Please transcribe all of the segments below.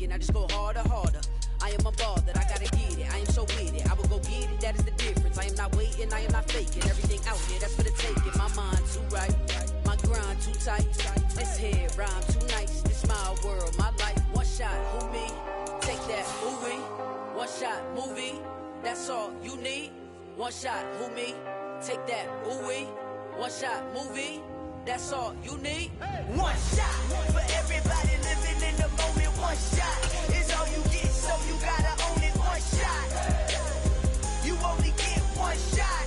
faking, I just go harder, harder. I am unbothered, I gotta get it, I am so with it. I will go get it, that is the difference. I am not waiting, I am not faking. Everything out here, that's for the taking. My mind too right, my grind too tight. This head rhyme too nice. This my world, my life. One shot, who me? Take that, movie. One shot, movie. That's all you need. One shot, who me? Take that, ooh-wee. One shot, movie. That's all you need. One shot for everybody living in the moment. One shot is all you get, so you gotta own it. One shot. You only get one shot.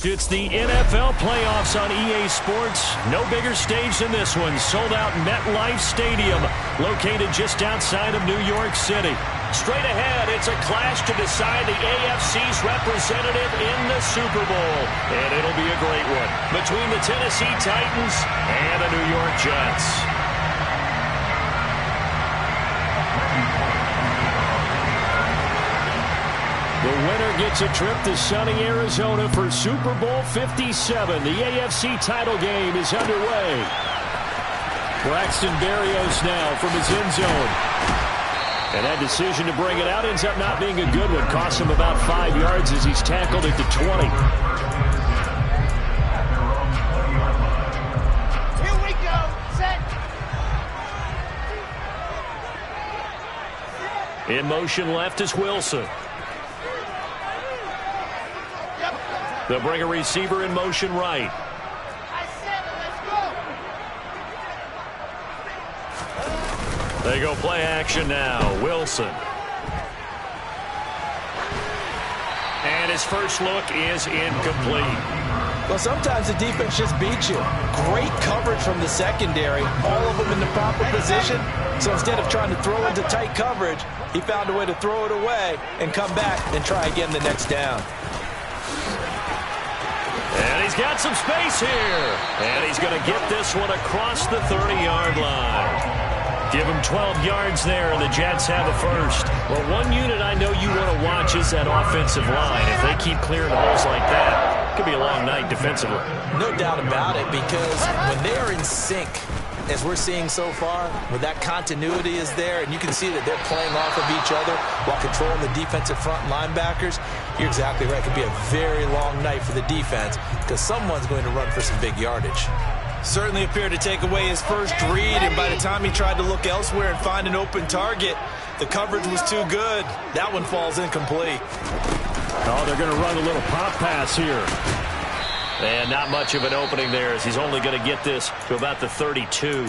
It's the NFL playoffs on EA Sports. No bigger stage than this one. Sold out MetLife Stadium, located just outside of New York City. Straight ahead, it's a clash to decide the AFC's representative in the Super Bowl. And it'll be a great one between the Tennessee Titans and the New York Jets. The winner gets a trip to sunny Arizona for Super Bowl 57. The AFC title game is underway. Braxton Berrios now from his end zone. And that decision to bring it out ends up not being a good one. Costs him about 5 yards as he's tackled at the 20. Here we go. Set. In motion left is Wilson. They'll bring a receiver in motion right. They go play action now. Wilson. And his first look is incomplete. Well, sometimes the defense just beats you. Great coverage from the secondary. All of them in the proper position. So instead of trying to throw into tight coverage, he found a way to throw it away and come back and try again the next down. And he's got some space here. And he's going to get this one across the 30-yard line. Give him 12 yards there, and the Jets have a first. Well, one unit I know you want to watch is that offensive line. If they keep clearing holes like that, it could be a long night defensively. No doubt about it, because when they are in sync, as we're seeing so far, where that continuity is there, and you can see that they're playing off of each other while controlling the defensive front linebackers, you're exactly right. It could be a very long night for the defense because someone's going to run for some big yardage. Certainly appeared to take away his first read, and by the time he tried to look elsewhere and find an open target, the coverage was too good. That one falls incomplete. Oh, they're going to run a little pop pass here. And not much of an opening there, as he's only going to get this to about the 32.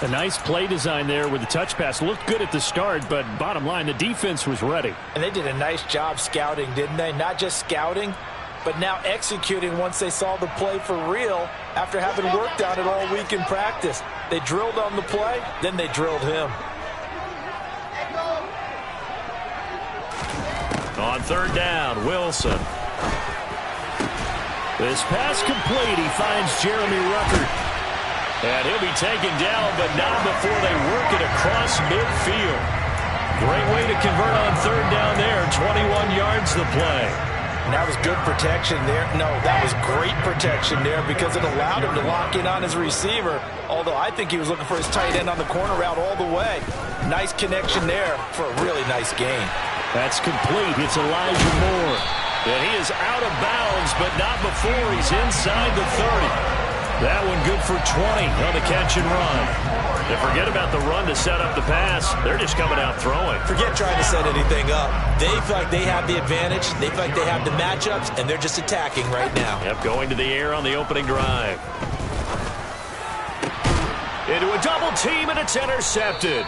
A nice play design there with the touch pass. Looked good at the start, but bottom line, the defense was ready. And they did a nice job scouting, didn't they? Not just scouting, but now executing once they saw the play for real after having worked on it all week in practice. They drilled on the play, then they drilled him. On third down, Wilson. This pass complete. He finds Jeremy Ruckert. And he'll be taken down, but not before they work it across midfield. Great way to convert on third down there. 21 yards the play. And that was good protection there. No, that was great protection there because it allowed him to lock in on his receiver. Although I think he was looking for his tight end on the corner route all the way. Nice connection there for a really nice gain. That's complete. It's Elijah Moore. And he is out of bounds, but not before he's inside the 30. That one good for 20 on the catch and run. And forget about the run to set up the pass. They're just coming out throwing. Forget trying to set anything up. They feel like they have the advantage. They feel like they have the matchups, and they're just attacking right now. Yep, going to the air on the opening drive. Into a double team, and it's intercepted.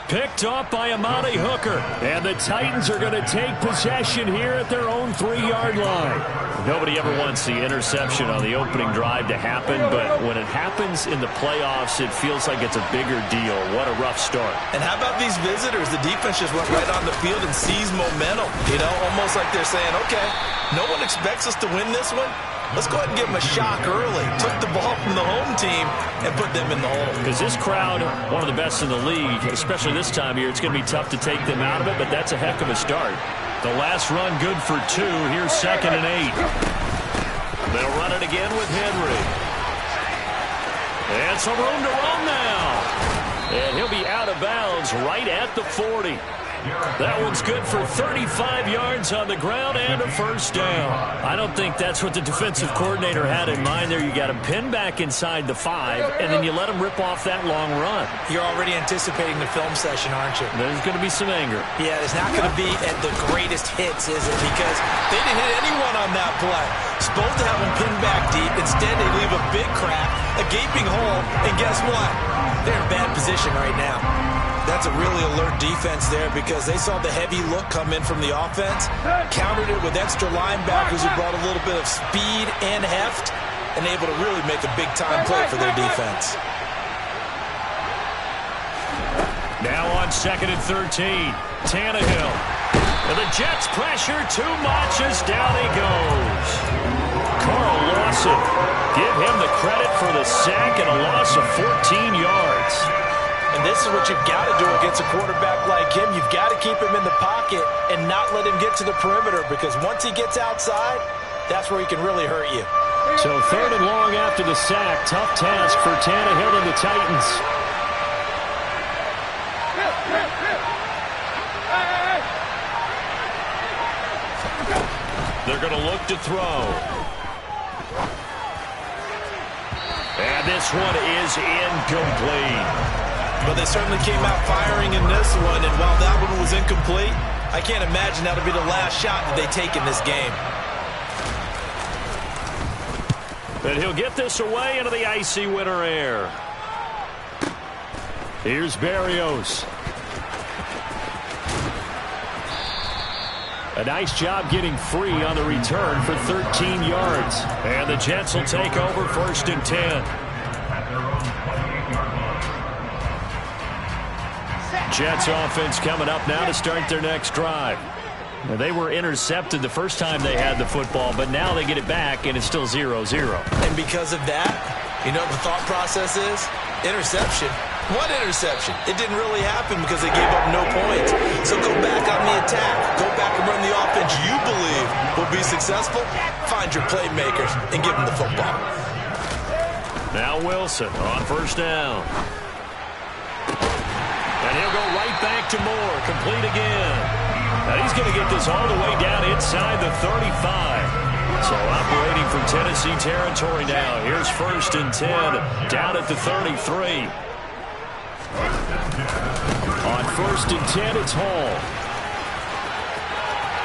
Picked off by Amani Hooker. And the Titans are going to take possession here at their own 3-yard line. Nobody ever wants the interception on the opening drive to happen, but when it happens in the playoffs, it feels like it's a bigger deal. What a rough start. And how about these visitors? The defense just went right on the field and seized momentum. You know, almost like they're saying, okay, no one expects us to win this one. Let's go ahead and give them a shock early. Took the ball from the home team and put them in the hole. Because this crowd, one of the best in the league, especially this time of year, it's going to be tough to take them out of it, but that's a heck of a start. The last run good for 2. Here's 2nd and 8. They'll run it again with Henry. And some room to run now. And he'll be out of bounds right at the 40. That one's good for 35 yards on the ground and a first down. I don't think that's what the defensive coordinator had in mind there. You got him pinned back inside the 5, and then you let him rip off that long run. You're already anticipating the film session, aren't you? There's going to be some anger. Yeah, it's not going to be at the greatest hits, is it? Because they didn't hit anyone on that play. Supposed to have him pinned back deep. Instead, they leave a big crack, a gaping hole, and guess what? They're in bad position right now. That's a really alert defense there because they saw the heavy look come in from the offense, countered it with extra linebackers who brought a little bit of speed and heft, and able to really make a big-time play for their defense. Now on 2nd and 13, Tannehill. And the Jets pressure too much as down he goes. Carl Lawson, give him the credit for the sack and a loss of 14 yards. And this is what you've got to do against a quarterback like him. You've got to keep him in the pocket and not let him get to the perimeter because once he gets outside, that's where he can really hurt you. So 3rd and long after the sack. Tough task for Tannehill and the Titans. They're going to look to throw. And this one is incomplete. But they certainly came out firing in this one, and while that one was incomplete, I can't imagine that'll be the last shot that they take in this game. And he'll get this away into the icy winter air. Here's Berrios. A nice job getting free on the return for 13 yards. And the Jets will take over 1st and 10. Jets offense coming up now to start their next drive. Now, they were intercepted the first time they had the football, but now they get it back, and it's still 0-0. And because of that, you know what the thought process is? Interception. What interception? It didn't really happen because they gave up no points. So go back on the attack. Go back and run the offense you believe will be successful. Find your playmakers and give them the football. Now Wilson on 1st down. And he'll go right back to Moore. Complete again. Now he's going to get this all the way down inside the 35. So operating from Tennessee territory now. Here's 1st and 10 down at the 33. On 1st and 10, it's Hall.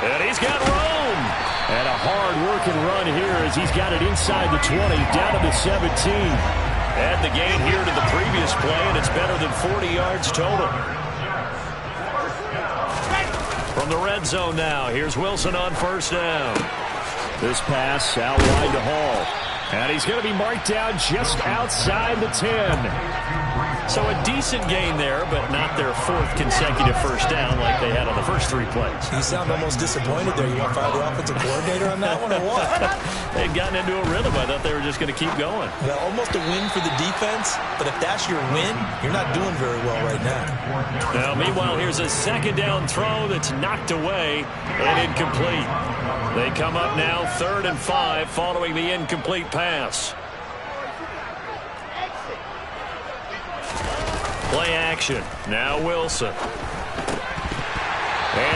And he's got room. And a hard-working run here as he's got it inside the 20, down to the 17. Add the gain here to the previous play, and it's better than 40 yards total. From the red zone now, here's Wilson on 1st down. This pass out wide to Hall. And he's going to be marked down just outside the 10. So a decent gain there, but not their 4th consecutive 1st down like they had on the first 3 plays. You sound almost disappointed there. You want to fire the offensive coordinator on that one or what? They'd gotten into a rhythm. I thought they were just going to keep going. Well, almost a win for the defense, but if that's your win, you're not doing very well right now. Now, meanwhile, here's a 2nd down throw that's knocked away and incomplete. They come up now 3rd and 5 following the incomplete pass. Play action. Now Wilson. And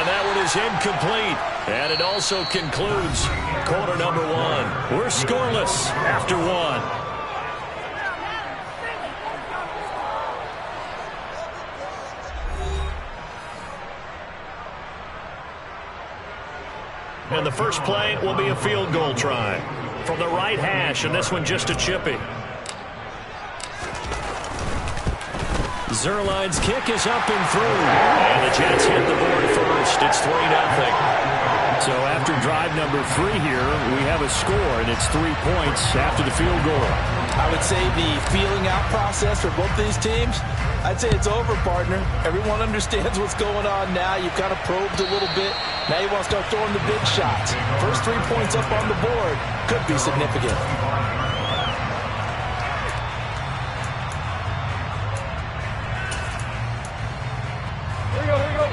that one is incomplete. And it also concludes quarter number 1. We're scoreless after 1. And the first play will be a field goal try from the right hash, and this one just a chippy. Zerline's kick is up and through. And the Jets hit the board first. It's 3-0. So after drive number 3 here, we have a score, and it's 3 points after the field goal. I would say the feeling out process for both these teams, I'd say it's over, partner. Everyone understands what's going on now. You've kind of probed a little bit. Now you want to start throwing the big shots. First 3 points up on the board could be significant.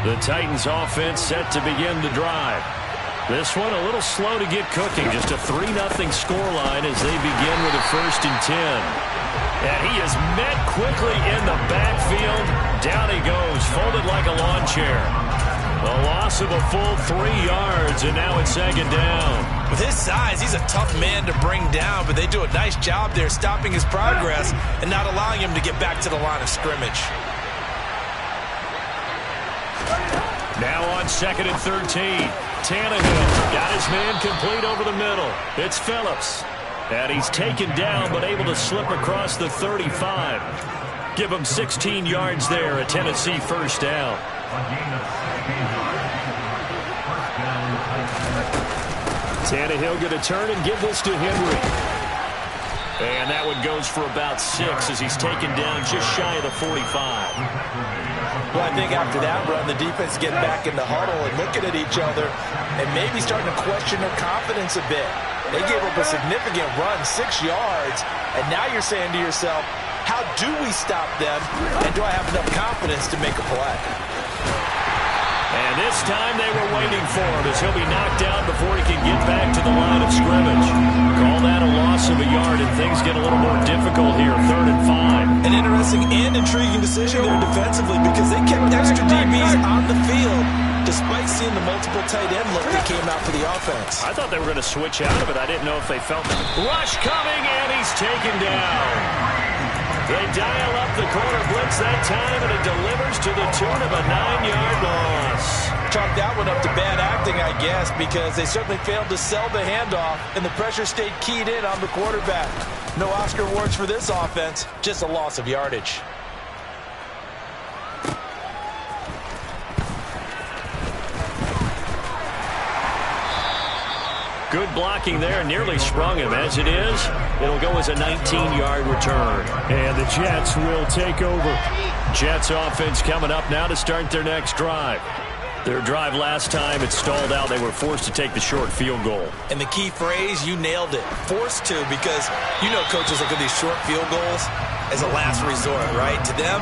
The Titans offense set to begin the drive. This one a little slow to get cooking. Just a 3-0 scoreline as they begin with a 1st and 10. And he is met quickly in the backfield chair. A loss of a full 3 yards, and now it's second down. With his size, he's a tough man to bring down, but they do a nice job there stopping his progress and not allowing him to get back to the line of scrimmage. Now on 2nd and 13. Tannehill got his man complete over the middle. It's Phillips. And he's taken down but able to slip across the 35. Give him 16 yards there, a Tennessee first down. Tannehill going to turn and give this to Henry. And that one goes for about 6 as he's taken down just shy of the 45. Well, I think after that run, the defense getting back in the huddle and looking at each other and maybe starting to question their confidence a bit. They gave up a significant run, 6 yards, and now you're saying to yourself, how do we stop them, and do I have enough confidence to make a play? And this time they were waiting for him as he'll be knocked down before he can get back to the line of scrimmage. Call that a loss of a yard, and things get a little more difficult here, 3rd and 5. An interesting and intriguing decision there defensively because they kept extra DBs on the field despite seeing the multiple tight end look that came out for the offense. I thought they were going to switch out of it. I didn't know if they felt the rush coming, and he's taken down. They dial up the corner blitz that time, and it delivers to the tune of a 9-yard loss. Chalk that one up to bad acting, I guess, because they certainly failed to sell the handoff, and the pressure stayed keyed in on the quarterback. No Oscar awards for this offense, just a loss of yardage. Good blocking there, nearly sprung him. As it is, it'll go as a 19-yard return. And the Jets will take over. Jets offense coming up now to start their next drive. Their drive last time, it stalled out. They were forced to take the short field goal. And the key phrase, you nailed it. Forced to, because you know coaches look at these short field goals as a last resort, right? To them,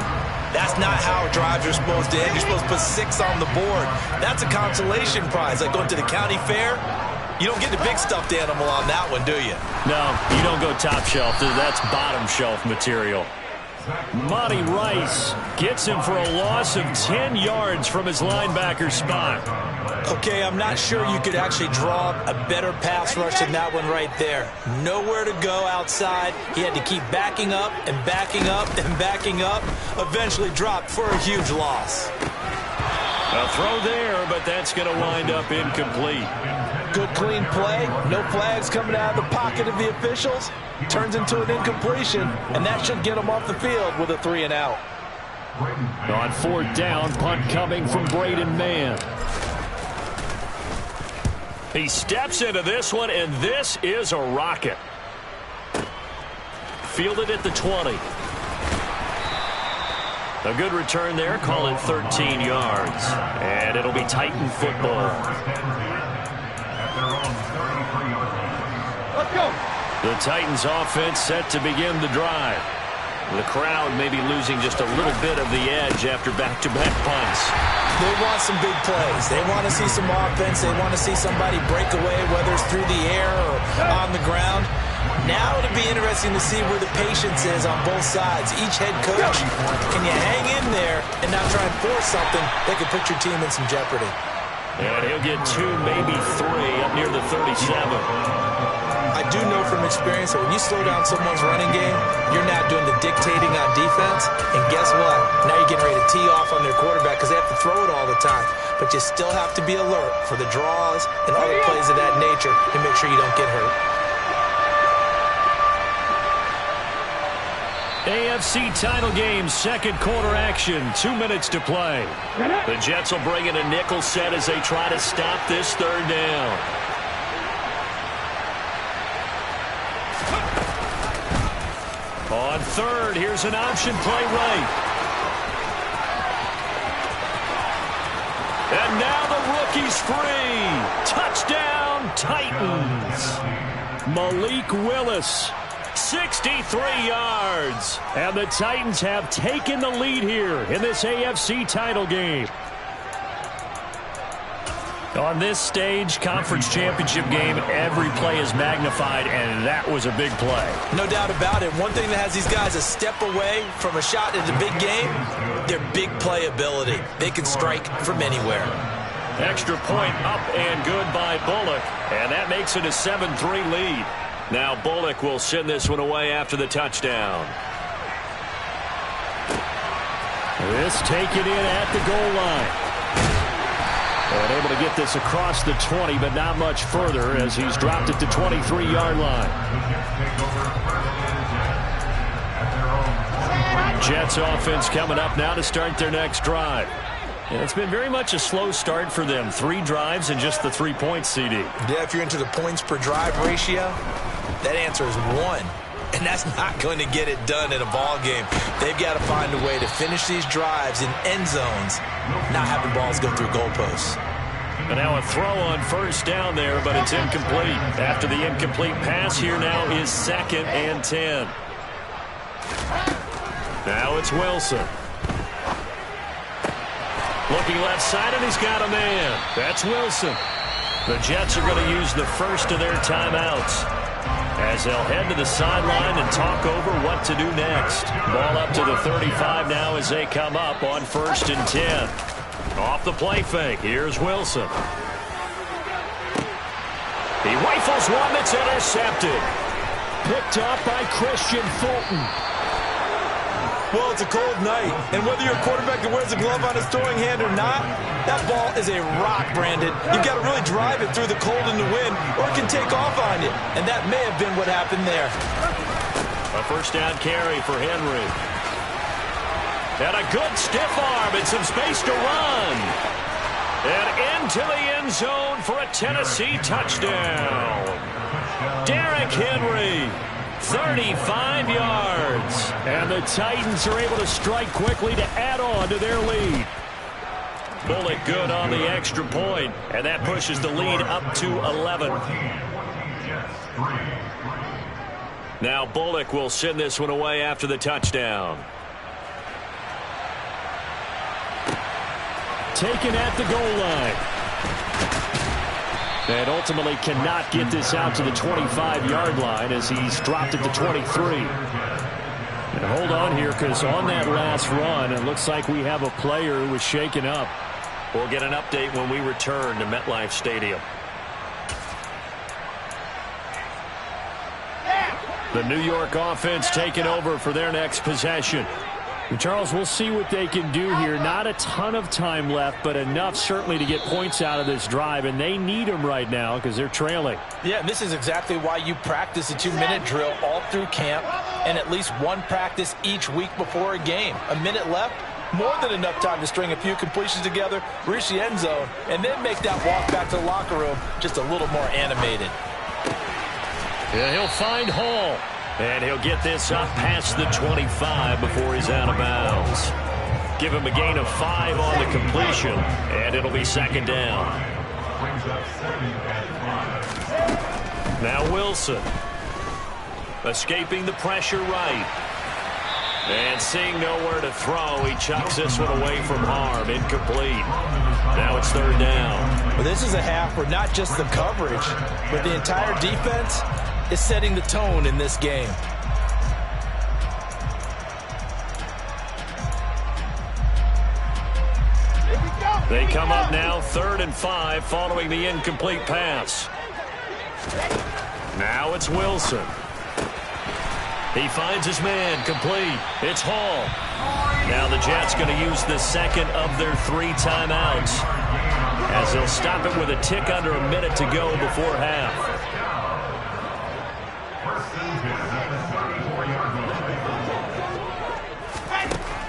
that's not how drives are supposed to end. You're supposed to put 6 on the board. That's a consolation prize, like going to the county fair. You don't get the big stuffed animal on that one, do you? No, you don't go top shelf. That's bottom shelf material. Monty Rice gets him for a loss of 10 yards from his linebacker spot. Okay, I'm not sure you could actually draw a better pass rush than that one right there. Nowhere to go outside. He had to keep backing up and backing up and backing up. Eventually dropped for a huge loss. A throw there, but that's going to wind up incomplete. Good clean play. No flags coming out of the pocket of the officials. Turns into an incompletion, and that should get him off the field with a 3 and out. On 4th down, punt coming from Braden Mann. He steps into this one, and this is a rocket. Fielded at the 20. A good return there. Call it 13 yards. And it'll be Titan football. Let's go. The Titans offense set to begin the drive. The crowd may be losing just a little bit of the edge after back-to-back punts. They want some big plays. They want to see some offense. They want to see somebody break away, whether it's through the air or on the ground. Now it'll be interesting to see where the patience is on both sides. Each head coach, can you hang in there and not try and force something that could put your team in some jeopardy? And he'll get 2, maybe 3 up near the 37. I do know from experience that when you slow down someone's running game, you're not doing the dictating on defense. And guess what? Now you're getting ready to tee off on their quarterback because they have to throw it all the time. But you still have to be alert for the draws and other plays of that nature and make sure you don't get hurt. AFC title game, second quarter action, 2 minutes to play. The Jets will bring in a nickel set as they try to stop this 3rd down. On 3rd, here's an option play right. And now the rookie's free. Touchdown, Titans. Malik Willis, 63 yards. And the Titans have taken the lead here in this AFC title game. On this stage, conference championship game, every play is magnified, and that was a big play. No doubt about it. One thing that has these guys a step away from a shot in the big game, their big play ability. They can strike from anywhere. Extra point up and good by Bullock, and that makes it a 7-3 lead. Now Bullock will send this one away after the touchdown. This taken in at the goal line. And able to get this across the 20, but not much further as he's dropped it to 23-yard line. Jets offense coming up now to start their next drive. And it's been very much a slow start for them. 3 drives and just the 3 points, CD. Yeah, if you're into the points per drive ratio, that answer is 1. And that's not going to get it done in a ball game. They've got to find a way to finish these drives in end zones, not having balls go through goalposts. And now a throw on first down there, but it's incomplete. After the incomplete pass, here now is 2nd and 10. Now it's Wilson. Looking left side, and he's got a man. That's Wilson. The Jets are going to use the first of their timeouts as they'll head to the sideline and talk over what to do next. Ball up to the 35 now as they come up on 1st and 10. Off the play fake, here's Wilson. He rifles one that's intercepted. Picked up by Christian Fulton. Well, it's a cold night, and whether you're a quarterback that wears a glove on his throwing hand or not, that ball is a rock, Brandon. You've got to really drive it through the cold and the wind, or it can take off on you, and that may have been what happened there. A first down carry for Henry. And a good stiff arm and some space to run. And into the end zone for a Tennessee touchdown. Derrick Henry. 35 yards. And the Titans are able to strike quickly to add on to their lead. Bullock good on the extra point, and that pushes the lead up to 11. Now Bullock will send this one away after the touchdown. Taken at the goal line. And ultimately cannot get this out to the 25-yard line as he's dropped it to 23. And hold on here, because on that last run, it looks like we have a player who was shaken up. We'll get an update when we return to MetLife Stadium. The New York offense taking over for their next possession. And Charles, we'll see what they can do here. Not a ton of time left, but enough certainly to get points out of this drive, and they need them right now because they're trailing. Yeah, and this is exactly why you practice a 2-minute drill all through camp and at least one practice each week before a game. A minute left, more than enough time to string a few completions together, reach the end zone, and then make that walk back to the locker room just a little more animated. Yeah, he'll find Hall. And he'll get this up past the 25 before he's out of bounds. Give him a gain of 5 on the completion, and it'll be 2nd down. Now Wilson. Escaping the pressure right. And seeing nowhere to throw, he chucks this one away from harm. Incomplete. Now it's 3rd down. Well, this is a half where not just the coverage, but the entire defense is setting the tone in this game. They come up now 3rd and 5 following the incomplete pass. Now it's Wilson. He finds his man, complete. It's Hall. Now the Jets going to use the second of their 3 timeouts as they'll stop it with a tick under a minute to go before half.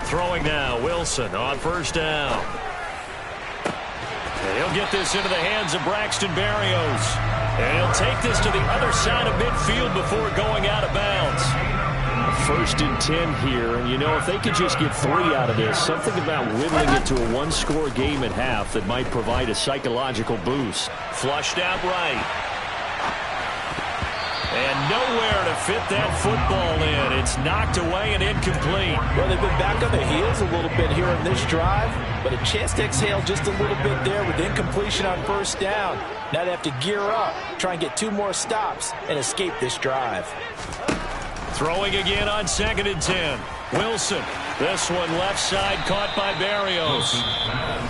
Throwing now, Wilson on 1st down. And he'll get this into the hands of Braxton Berrios. And he'll take this to the other side of midfield before going out of bounds. 1st and 10 here, and you know, if they could just get 3 out of this, something about whittling it to a 1-score game at half that might provide a psychological boost. Flushed out right. And nowhere to fit that football in. It's knocked away and incomplete. Well, they've been back on their heels a little bit here in this drive, but a chance to exhale just a little bit there with incompletion on first down. Now they have to gear up, try and get 2 more stops, and escape this drive. Throwing again on 2nd and 10. Wilson. This one left side caught by Barrios.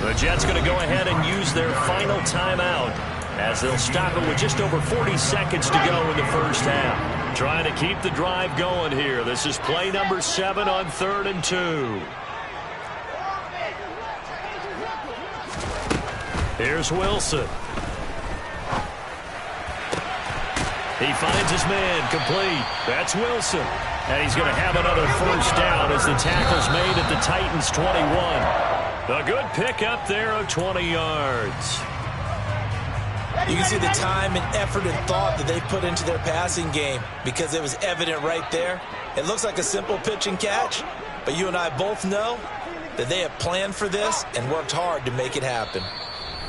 The Jets going to go ahead and use their final timeout as they'll stop it with just over 40 seconds to go in the first half. Trying to keep the drive going here. This is play number 7 on 3rd and 2. Here's Wilson. He finds his man complete. That's Wilson. And he's going to have another first down as the tackle's made at the Titans' 21. A good pickup there of 20 yards. You can see the time and effort and thought that they put into their passing game because it was evident right there. It looks like a simple pitch and catch, but you and I both know that they have planned for this and worked hard to make it happen.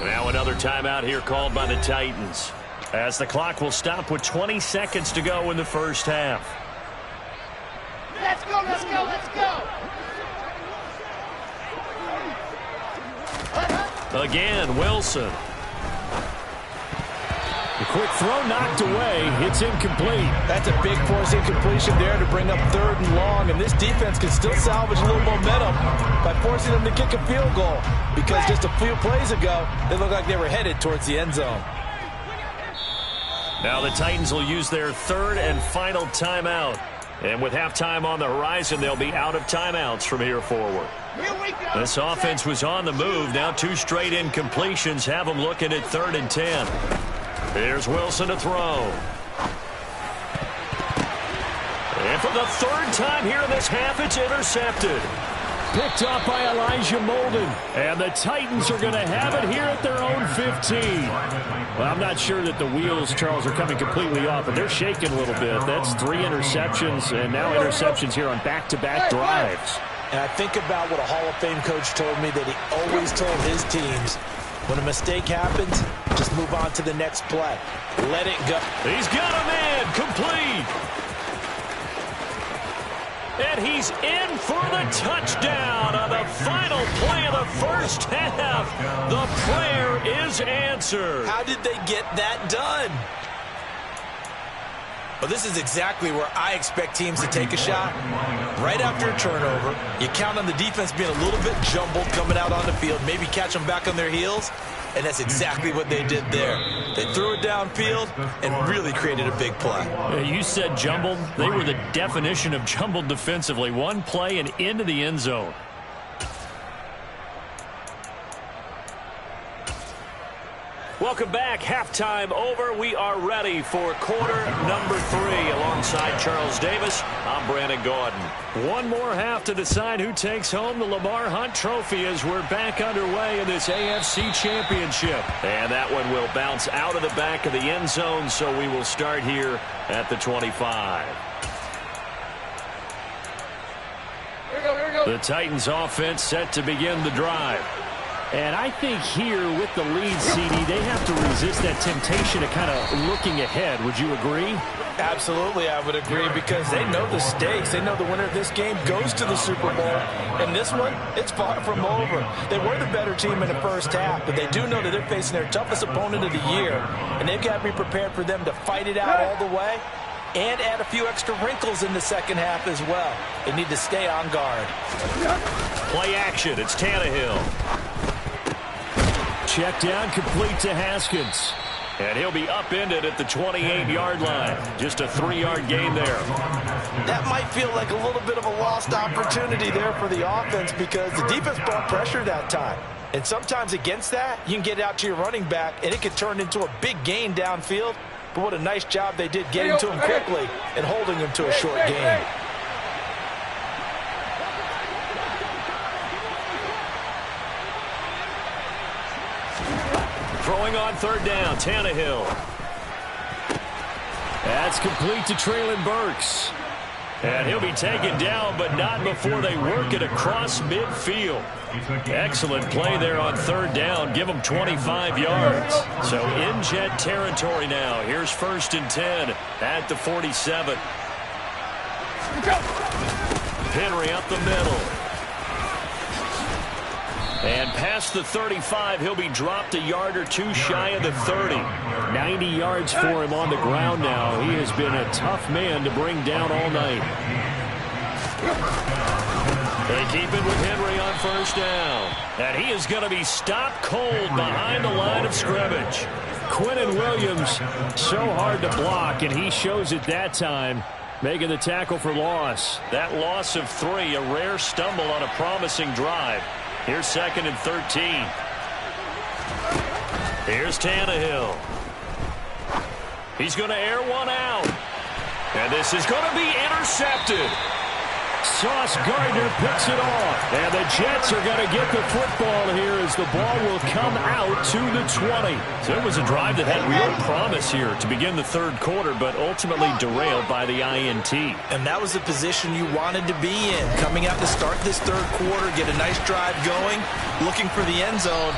Now another timeout here called by the Titans, as the clock will stop with 20 seconds to go in the first half. Let's go, let's go, let's go. Again, Wilson. The quick throw knocked away. It's incomplete. That's a big force incompletion there to bring up 3rd and long, and this defense can still salvage a little momentum by forcing them to kick a field goal because just a few plays ago, they looked like they were headed towards the end zone. Now the Titans will use their 3rd and final timeout. And with halftime on the horizon, they'll be out of timeouts from here forward. This offense was on the move. Now 2 straight incompletions have them looking at 3rd and 10. Here's Wilson to throw. And for the 3rd time here in this half, it's intercepted. Picked off by Elijah Molden. And the Titans are going to have it here at their own 15. Well, I'm not sure that the wheels, Charles, are coming completely off, but they're shaking a little bit. That's 3 interceptions, and now interceptions here on back-to-back drives. And I think about what a Hall of Fame coach told me that he always told his teams, when a mistake happens, just move on to the next play. Let it go. He's got a man complete. And he's in for the touchdown on the final play of the first half. The prayer is answered. How did they get that done? Well, this is exactly where I expect teams to take a shot. Right after a turnover, you count on the defense being a little bit jumbled coming out on the field, maybe catch them back on their heels, and that's exactly what they did there. They threw it downfield and really created a big play. You said jumbled. They were the definition of jumbled defensively. One play and into the end zone. Welcome back. Halftime over. We are ready for quarter number 3. Alongside Charles Davis, I'm Brandon Gordon. One more half to decide who takes home the Lamar Hunt Trophy as we're back underway in this AFC Championship. And that one will bounce out of the back of the end zone, so we will start here at the 25. Here we go. The Titans offense set to begin the drive. And I think here with the lead, CD, they have to resist that temptation of kind of looking ahead. Would you agree? Absolutely, I would agree, because they know the stakes. They know the winner of this game goes to the Super Bowl. And this one, it's far from over. They were the better team in the first half, but they do know that they're facing their toughest opponent of the year. And they've got to be prepared for them to fight it out all the way and add a few extra wrinkles in the second half as well. They need to stay on guard. Play action. It's Tannehill. Check down, complete to Haskins. And he'll be upended at the 28-yard line. Just a 3-yard gain there. That might feel like a little bit of a lost opportunity there for the offense because the defense brought pressure that time. And sometimes against that, you can get out to your running back, and it could turn into a big gain downfield. But what a nice job they did getting to him quickly and holding him to a short gain. Throwing on 3rd down, Tannehill. That's complete to Traylon Burks. And he'll be taken down, but not before they work it across midfield. Excellent play there on third down. Give them 25 yards. So in Jet territory now. Here's 1st and 10 at the 47. Henry up the middle. And past the 35, he'll be dropped a yard or two shy of the 30. 90 yards for him on the ground now. He has been a tough man to bring down all night. They keep it with Henry on 1st down. And he is going to be stopped cold behind the line of scrimmage. Quinnen Williams, so hard to block, and he shows it that time, making the tackle for loss. That loss of 3, a rare stumble on a promising drive. Here's 2nd and 13. Here's Tannehill. He's going to air one out. And this is going to be intercepted. Sauce Gardner picks it off. And the Jets are going to get the football here as the ball will come out to the 20. So it was a drive that had real promise here to begin the 3rd quarter, but ultimately derailed by the INT. And that was the position you wanted to be in. Coming out to start this 3rd quarter, get a nice drive going, looking for the end zone.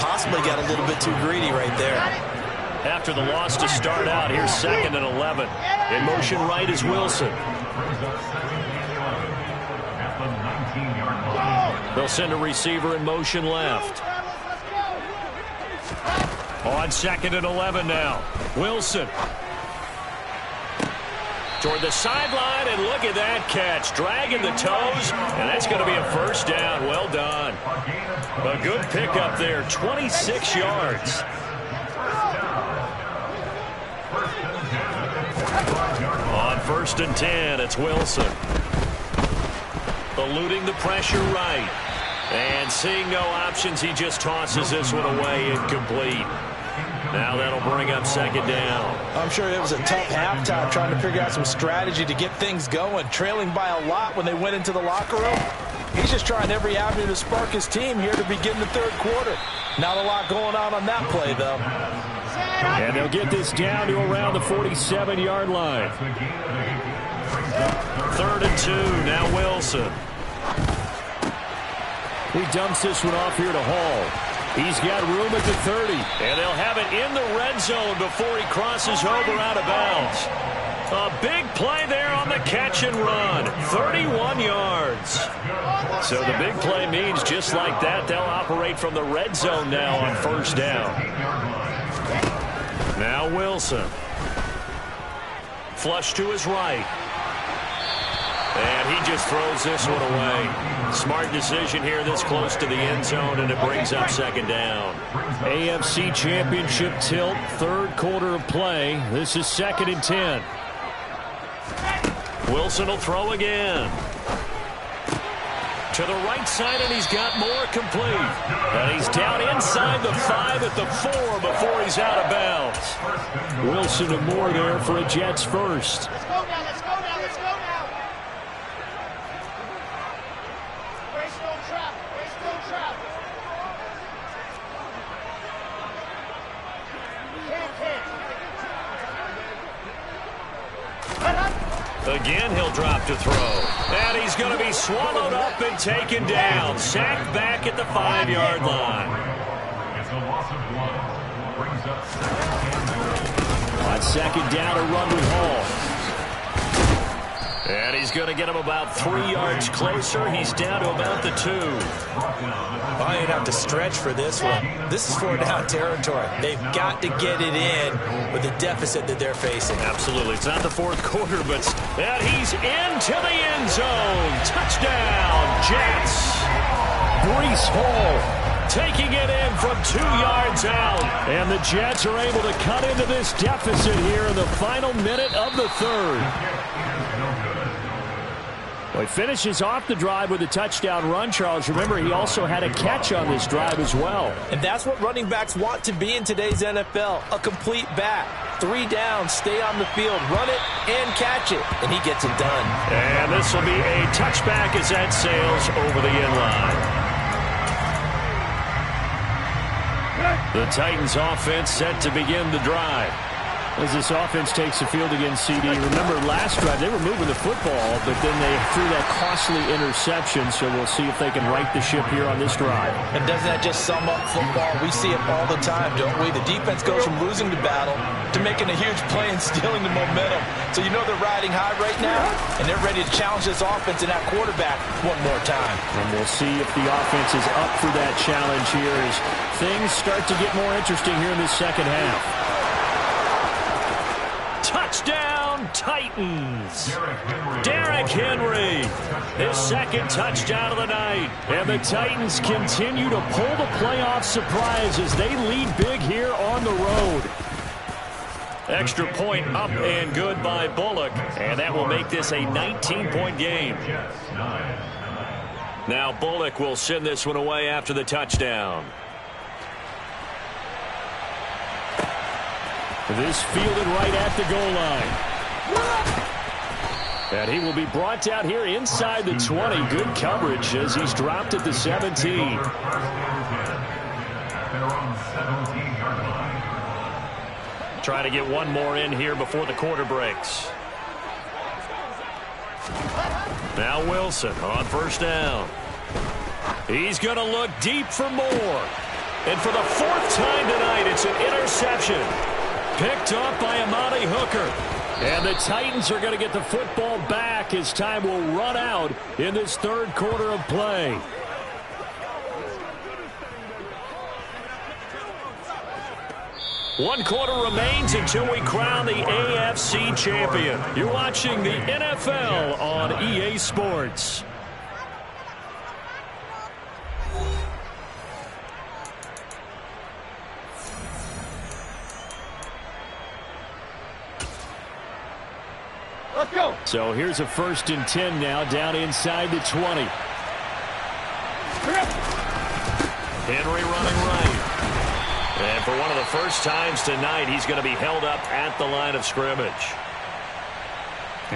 Possibly got a little bit too greedy right there. After the loss to start out, here's 2nd and 11. In motion right is Wilson. They'll send a receiver in motion left. On 2nd and 11 now. Wilson. Toward the sideline, and look at that catch. Dragging the toes, and that's going to be a 1st down. Well done. A good pickup there, 26 yards. On 1st and 10, it's Wilson. Eluding the pressure right. And seeing no options, he just tosses this one away, incomplete. Now that'll bring up 2nd down. I'm sure it was a tough halftime trying to figure out some strategy to get things going. Trailing by a lot when they went into the locker room. He's just trying every avenue to spark his team here to begin the 3rd quarter. Not a lot going on that play, though. And they'll get this down to around the 47-yard line. 3rd and 2, now Wilson. He dumps this one off here to Hall. He's got room at the 30. And they'll have it in the red zone before he crosses over out of bounds. A big play there on the catch and run. 31 yards. So the big play means just like that, they'll operate from the red zone now on 1st down. Now Wilson. Flush to his right. And he just throws this one away. Smart decision here this close to the end zone, and it brings up 2nd down. AFC Championship tilt, 3rd quarter of play. This is 2nd and 10. Wilson will throw again. To the right side, and he's got more complete. And he's down inside the 5 at the 4 before he's out of bounds. Wilson and more there for a Jets first. Let's go now, let's go now, let's go now. Again, he'll drop to throw. And he's going to be swallowed up and taken down. Sacked back at the 5-yard line. On 2nd down, a run with Hall. And he's going to get him about 3 yards closer. He's down to about the 2. I ain't have to stretch for this one. This is 4-down territory. They've got to get it in with the deficit that they're facing. Absolutely. It's not the 4th quarter, but and he's into the end zone. Touchdown, Jets. Breece Hall taking it in from 2 yards out. And the Jets are able to cut into this deficit here in the final minute of the 3rd. Well, he finishes off the drive with a touchdown run, Charles. Remember, he also had a catch on this drive as well. And that's what running backs want to be in today's NFL, a complete back. 3 down, stay on the field, run it, and catch it. And he gets it done. And this will be a touchback as that sails over the end line. The Titans offense set to begin the drive. As this offense takes the field against CD. Remember, last drive, they were moving the football, but then they threw that costly interception, so we'll see if they can right the ship here on this drive. And doesn't that just sum up football? We see it all the time, don't we? The defense goes from losing the battle to making a huge play and stealing the momentum. So you know they're riding high right now, and they're ready to challenge this offense and that quarterback one more time. And we'll see if the offense is up for that challenge here as things start to get more interesting here in this second half. Touchdown, Titans. Derrick Henry, his second touchdown of the night. And the Titans continue to pull the playoff surprise as they lead big here on the road. Extra point up and good by Bullock. And that will make this a 19-point game. Now Bullock will send this one away after the touchdown. This fielded right at the goal line. And he will be brought down here inside the 20. Good coverage as he's dropped at the 17. Try to get one more in here before the quarter breaks. Now Wilson on first down. He's going to look deep for more. And for the fourth time tonight, it's an interception. Picked up by Amani Hooker. And the Titans are going to get the football back as time will run out in this third quarter of play. One quarter remains until we crown the AFC champion. You're watching the NFL on EA Sports. Let's go. So here's a 1st and 10 now down inside the 20. Henry running right. And for one of the first times tonight, he's going to be held up at the line of scrimmage.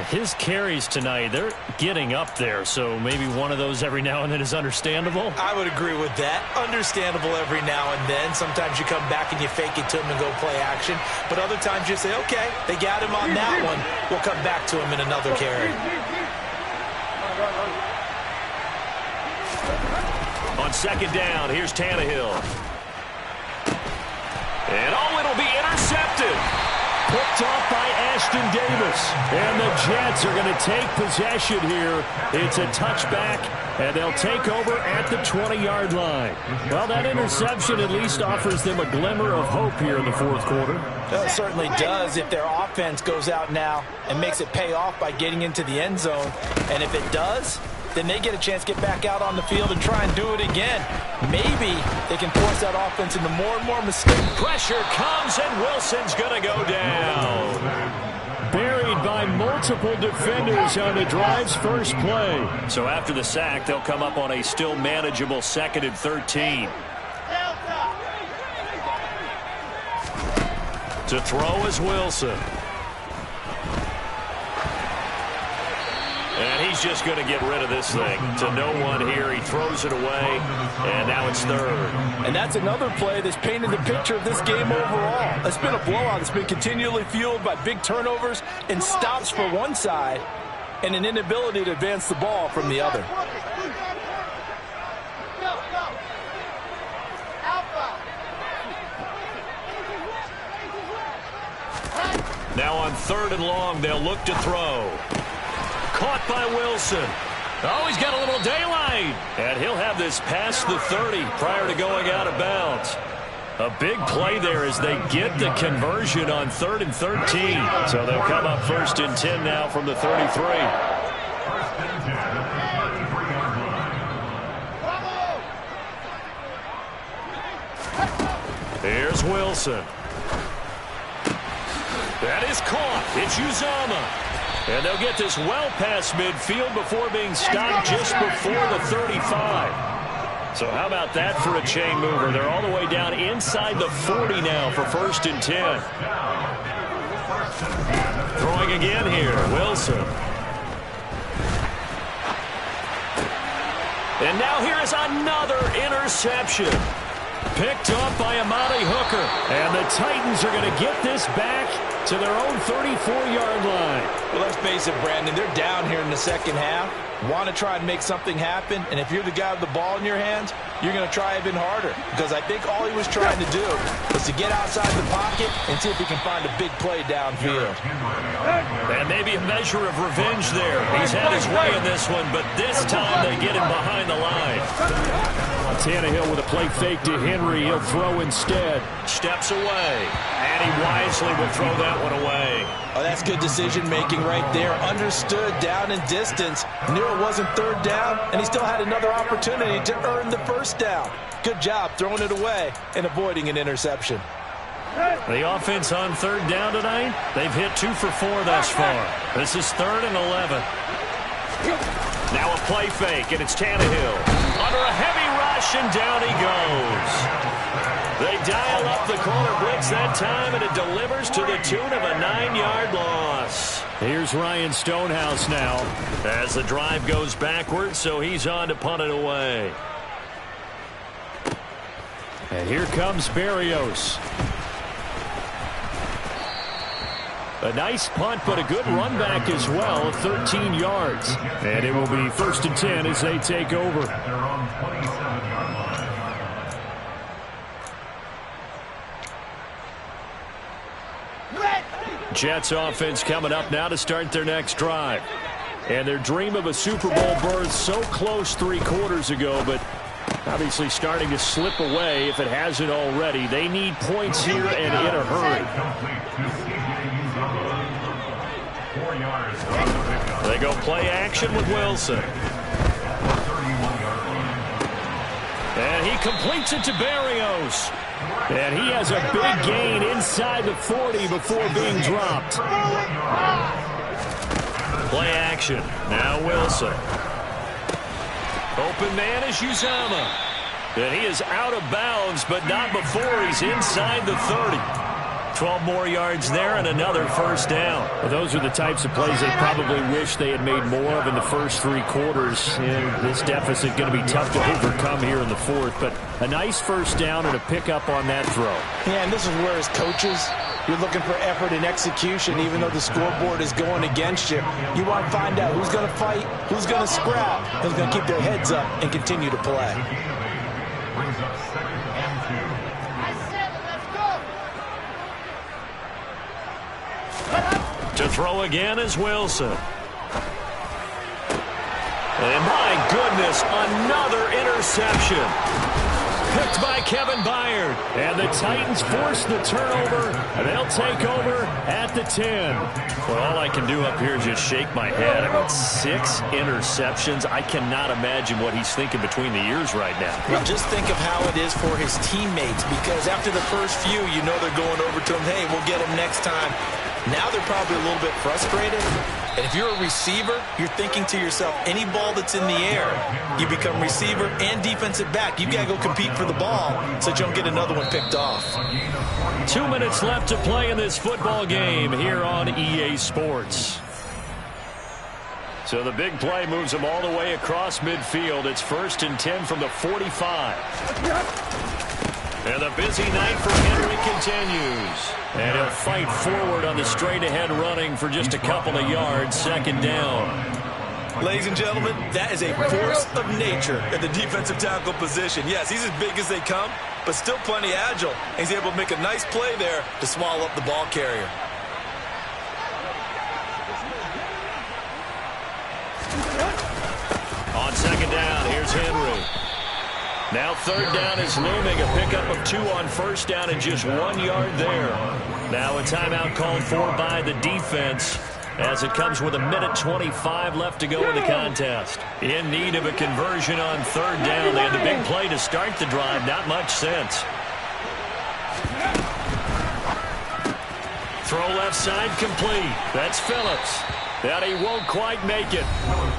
His carries tonight, they're getting up there, so maybe one of those every now and then is understandable. I would agree with that. Understandable every now and then. Sometimes you come back and you fake it to him and go play action. But other times you say, okay, they got him on that one. We'll come back to him in another carry. On second down, here's Tannehill. And it'll be intercepted. Picked off by Ashton Davis. And the Jets are going to take possession here. It's a touchback, and they'll take over at the 20-yard line. Well, that interception at least offers them a glimmer of hope here in the fourth quarter. Well, it certainly does if their offense goes out now and makes it pay off by getting into the end zone. And if it does, then they get a chance to get back out on the field and try and do it again. Maybe they can force that offense into more and more mistakes. Pressure comes, and Wilson's going to go down. Buried by multiple defenders on the drive's first play. So after the sack, they'll come up on a still manageable 2nd and 13. To throw is Wilson. And he's just going to get rid of this thing. To no one here. He throws it away, and now it's 3rd. And that's another play that's painted the picture of this game overall. It's been a blowout. It's been continually fueled by big turnovers and stops for one side and an inability to advance the ball from the other. Now on 3rd and long, they'll look to throw. Caught by Wilson. Oh, he's got a little daylight. And he'll have this past the 30 prior to going out of bounds. A big play there as they get the conversion on 3rd and 13. So they'll come up 1st and 10 now from the 33. Here's Wilson. That is caught. It's Uzomah. And they'll get this well past midfield before being stopped just before the 35. So how about that for a chain mover? They're all the way down inside the 40 now for 1st and 10. Throwing again here, Wilson. And now here is another interception. Picked up by Amani Hooker. And the Titans are going to get this back to their own 34-yard line. Well, let's face it, Brandon, they're down here in the second half. Want to try and make something happen, and if you're the guy with the ball in your hands, you're going to try even harder, because I think all he was trying to do was to get outside the pocket and see if he can find a big play downfield. And maybe a measure of revenge there. He's had his way in this one, but this time they get him behind the line. Tannehill with a play fake to Henry. He'll throw instead. Steps away, and he wisely will throw that one away. Oh, that's good decision-making right there. Understood down and distance. Knew it wasn't third down, and he still had another opportunity to earn the first down. Good job throwing it away and avoiding an interception. The offense on third down tonight, they've hit 2 for 4 thus far. This is 3rd and 11. Now a play fake, and it's Tannehill. Under a heavy rush, and down he goes. They dial up the corner blitz that time, and it delivers to the tune of a 9-yard loss. Here's Ryan Stonehouse now as the drive goes backwards, so he's on to punt it away. And here comes Berrios. A nice punt, but a good run back as well of 13 yards. And it will be 1st and 10 as they take over. Jets offense coming up now to start their next drive. And their dream of a Super Bowl berth so close 3 quarters ago, but obviously starting to slip away if it hasn't already. They need points here and in a hurry. They go play action with Wilson. And he completes it to Berrios. And he has a big gain inside the 40 before being dropped. Play action. Now Wilson. Open man is Uzama. And he is out of bounds, but not before he's inside the 30. 12 more yards there and another first down. Well, those are the types of plays they probably wish they had made more of in the first 3 quarters. And this deficit going to be tough to overcome here in the 4th. But a nice first down and a pickup on that throw. Yeah, and this is where as coaches, you're looking for effort and execution, even though the scoreboard is going against you. You want to find out who's going to fight, who's going to scrap, who's going to keep their heads up and continue to play. Brings up 2nd and 2. To throw again is Wilson. And my goodness, another interception. Picked by Kevin Byard. And the Titans force the turnover, and they'll take over at the 10. Well, all I can do up here is just shake my head. I mean, 6 interceptions. I cannot imagine what he's thinking between the ears right now. Well, just think of how it is for his teammates, because after the first few, you know they're going over to him, hey, we'll get him next time. Now they're probably a little bit frustrated. And if you're a receiver, you're thinking to yourself, any ball that's in the air, you become receiver and defensive back. You've got to go compete for the ball so that you don't get another one picked off. 2 minutes left to play in this football game here on EA Sports. So the big play moves them all the way across midfield. It's 1st and 10 from the 45. And the busy night for Henry continues. And he'll fight forward on the straight-ahead running for just a couple of yards. 2nd down. Ladies and gentlemen, that is a force of nature at the defensive tackle position. Yes, he's as big as they come, but still plenty agile. And he's able to make a nice play there to swallow up the ball carrier. On 2nd down, here's Henry. Now 3rd down is looming. A pickup of 2 on 1st down and just 1 yard there. Now a timeout called for by the defense as it comes with 1:25 left to go in the contest. In need of a conversion on 3rd down. They had the big play to start the drive. Not much sense. Throw left side complete. That's Phillips. And he won't quite make it.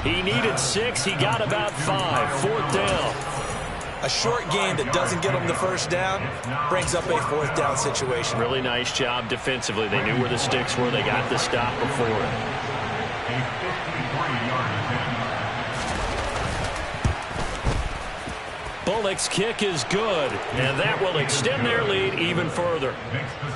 He needed 6. He got about 5. 4th down. A short gain that doesn't get them the first down brings up a 4th down situation. Really nice job defensively. They knew where the sticks were. They got the stop before it. Bullock's kick is good, and that will extend their lead even further.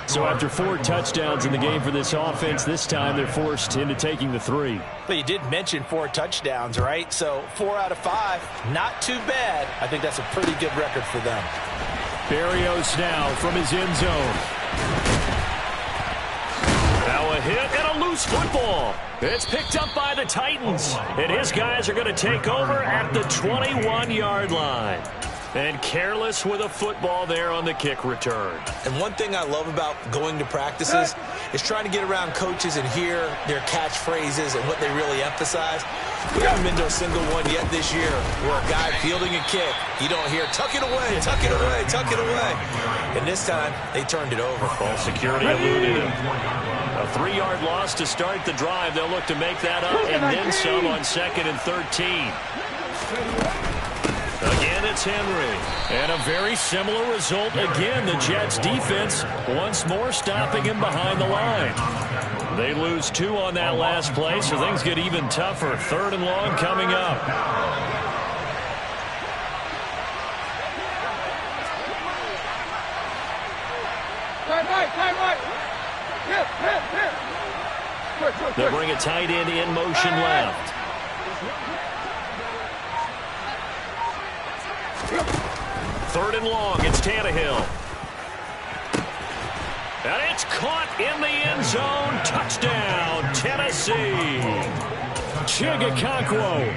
So after 4 touchdowns in the game for this offense, this time they're forced into taking the 3. But you did mention 4 touchdowns, right? So 4 out of 5, not too bad. I think that's a pretty good record for them. Berrios now from his end zone. Now a hit and a loose football. It's picked up by the Titans. And his guys are going to take over at the 21-yard line. And careless with a football there on the kick return. And one thing I love about going to practices is trying to get around coaches and hear their catchphrases and what they really emphasize. We haven't been to a single one yet this year where a guy fielding a kick, you don't hear, tuck it away, tuck it away, tuck it away. And this time, they turned it over. Ball security eluded him. A 3-yard loss to start the drive. They'll look to make that up and then some on 2nd and 13. Again, it's Henry. And a very similar result again. The Jets defense once more stopping him behind the line. They lose 2 on that last play, so things get even tougher. 3rd and long coming up. They'll bring a tight end in motion left. Third and long, it's Tannehill. And it's caught in the end zone. Touchdown, Tennessee. Chigakonkwo.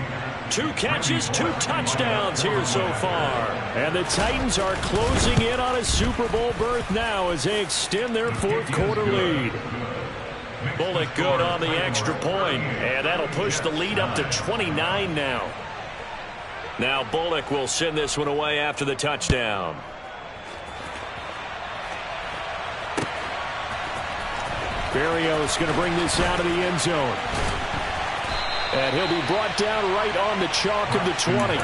2 catches, 2 touchdowns here so far. And the Titans are closing in on a Super Bowl berth now as they extend their 4th quarter lead. Bullock good on the extra point, and that'll push the lead up to 29 now. Now Bullock will send this one away after the touchdown. Berrios going to bring this out of the end zone. And he'll be brought down right on the chalk of the 20.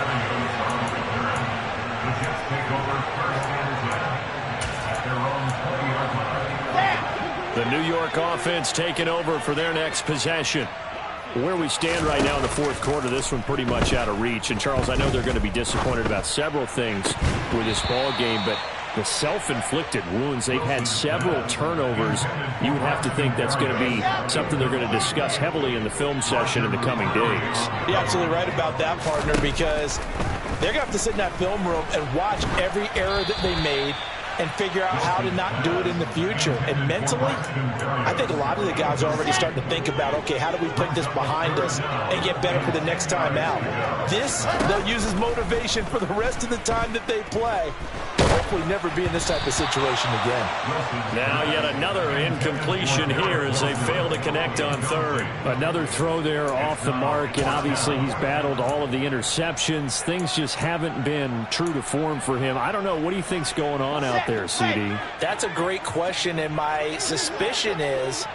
The New York offense taking over for their next possession. Where we stand right now in the 4th quarter, this one pretty much out of reach. And, Charles, I know they're going to be disappointed about several things with this ball game, but the self-inflicted wounds, they've had several turnovers. You would have to think that's going to be something they're going to discuss heavily in the film session in the coming days. You're absolutely right about that, partner, because they're going to have to sit in that film room and watch every error that they made and figure out how to not do it in the future. And mentally, I think a lot of the guys are already starting to think about, okay, how do we put this behind us and get better for the next time out? This, they'll use as motivation for the rest of the time that they play. Hopefully never be in this type of situation again. Now yet another incompletion here as they fail to connect on 3rd. Another throw there off the mark, and obviously he's battled all of the interceptions. Things just haven't been true to form for him. I don't know. What do you think's going on out there, CD? That's a great question, and my suspicion is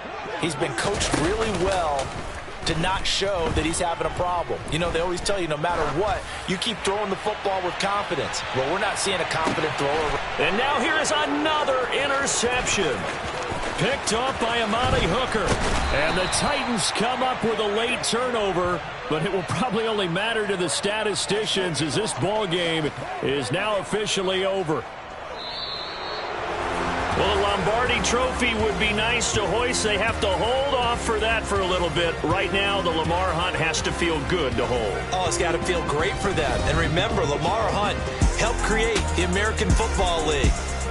he's been coached really well to not show that he's having a problem. You know, they always tell you no matter what, you keep throwing the football with confidence. Well, we're not seeing a confident thrower. And now here is another interception. Picked off by Amani Hooker. And the Titans come up with a late turnover, but it will probably only matter to the statisticians as this ball game is now officially over. Well, the Lombardi Trophy would be nice to hoist. They have to hold off for that for a little bit. Right now, the Lamar Hunt has to feel good to hold. Oh, it's got to feel great for them. And remember, Lamar Hunt helped create the American Football League.